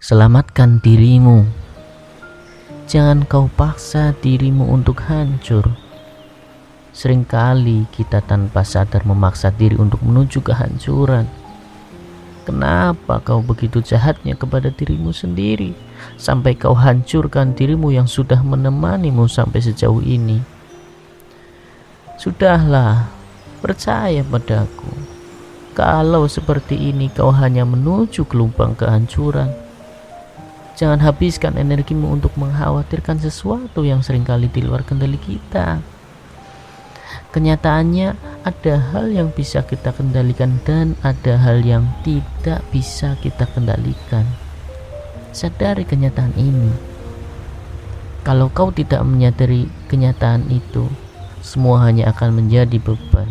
Selamatkan dirimu. Jangan kau paksa dirimu untuk hancur. Seringkali kita tanpa sadar memaksa diri untuk menuju kehancuran. Kenapa kau begitu jahatnya kepada dirimu sendiri, sampai kau hancurkan dirimu yang sudah menemanimu sampai sejauh ini? Sudahlah, percaya padaku. Kalau seperti ini kau hanya menuju ke lubang kehancuran. Jangan habiskan energimu untuk mengkhawatirkan sesuatu yang seringkali di luar kendali kita. Kenyataannya ada hal yang bisa kita kendalikan dan ada hal yang tidak bisa kita kendalikan. Sadari kenyataan ini. Kalau kau tidak menyadari kenyataan itu, semua hanya akan menjadi beban.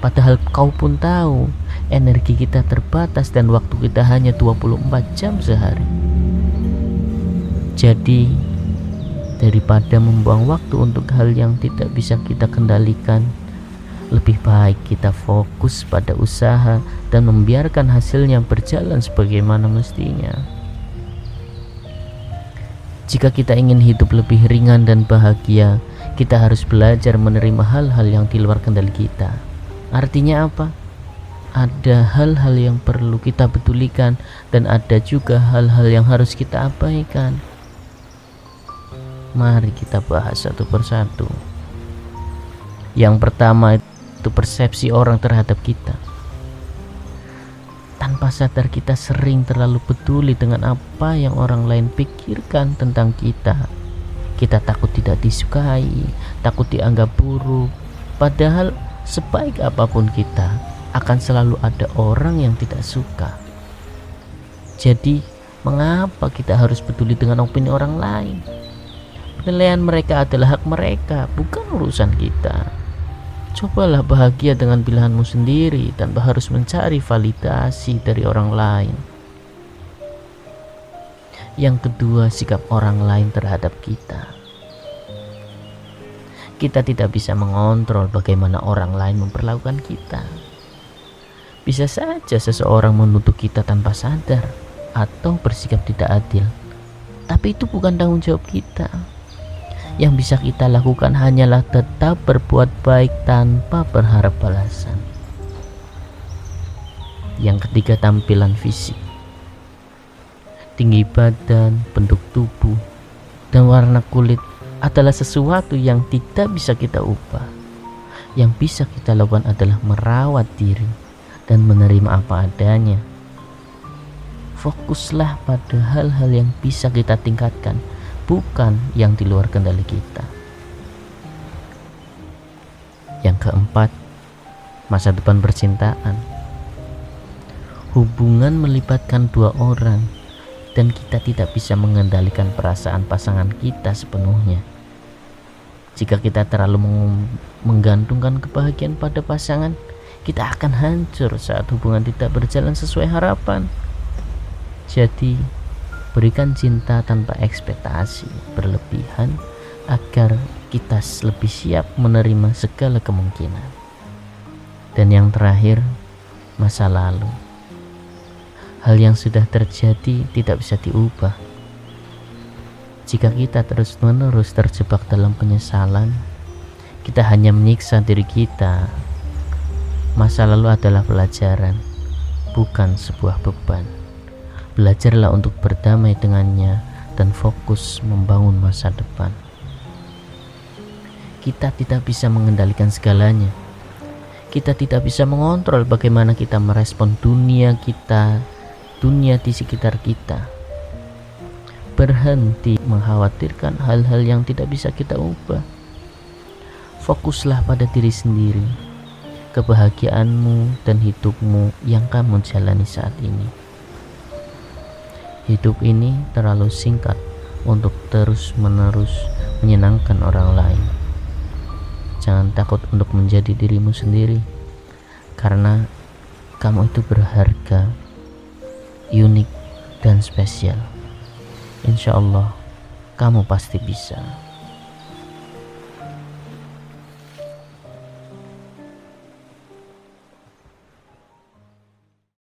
Padahal kau pun tahu energi kita terbatas dan waktu kita hanya 24 jam sehari. Jadi daripada membuang waktu untuk hal yang tidak bisa kita kendalikan, lebih baik kita fokus pada usaha dan membiarkan hasilnya berjalan sebagaimana mestinya. Jika kita ingin hidup lebih ringan dan bahagia, kita harus belajar menerima hal-hal yang di luar kendali kita. Artinya apa? Ada hal-hal yang perlu kita pedulikan dan ada juga hal-hal yang harus kita abaikan. Mari kita bahas satu persatu. Yang pertama itu persepsi orang terhadap kita. Tanpa sadar kita sering terlalu peduli dengan apa yang orang lain pikirkan tentang kita. Kita takut tidak disukai, takut dianggap buruk. Padahal sebaik apapun kita, akan selalu ada orang yang tidak suka. Jadi, mengapa kita harus peduli dengan opini orang lain? Penilaian mereka adalah hak mereka, bukan urusan kita. Cobalah bahagia dengan pilihanmu sendiri tanpa harus mencari validasi dari orang lain. Yang kedua, sikap orang lain terhadap kita. Kita tidak bisa mengontrol bagaimana orang lain memperlakukan kita. Bisa saja seseorang menuduh kita tanpa sadar atau bersikap tidak adil. Tapi itu bukan tanggung jawab kita. Yang bisa kita lakukan hanyalah tetap berbuat baik tanpa berharap balasan. Yang ketiga, tampilan fisik. Tinggi badan, bentuk tubuh, dan warna kulit adalah sesuatu yang tidak bisa kita ubah. Yang bisa kita lakukan adalah merawat diri dan menerima apa adanya. Fokuslah pada hal-hal yang bisa kita tingkatkan, bukan yang di luar kendali kita. Yang keempat, masa depan percintaan. Hubungan melibatkan dua orang dan kita tidak bisa mengendalikan perasaan pasangan kita sepenuhnya. Jika kita terlalu menggantungkan kebahagiaan pada pasangan, kita akan hancur saat hubungan tidak berjalan sesuai harapan. Jadi, berikan cinta tanpa ekspektasi berlebihan agar kita lebih siap menerima segala kemungkinan. Dan yang terakhir, masa lalu. Hal yang sudah terjadi tidak bisa diubah. Jika kita terus-menerus terjebak dalam penyesalan, kita hanya menyiksa diri kita. Masa lalu adalah pelajaran, bukan sebuah beban. Belajarlah untuk berdamai dengannya dan fokus membangun masa depan. Kita tidak bisa mengendalikan segalanya. Kita tidak bisa mengontrol bagaimana kita merespon dunia di sekitar kita. Berhenti mengkhawatirkan hal-hal yang tidak bisa kita ubah. Fokuslah pada diri sendiri, kebahagiaanmu dan hidupmu yang kamu jalani saat ini. Hidup ini terlalu singkat untuk terus-menerus menyenangkan orang lain. Jangan takut untuk menjadi dirimu sendiri, karena kamu itu berharga, unik, dan spesial. Insya Allah, kamu pasti bisa.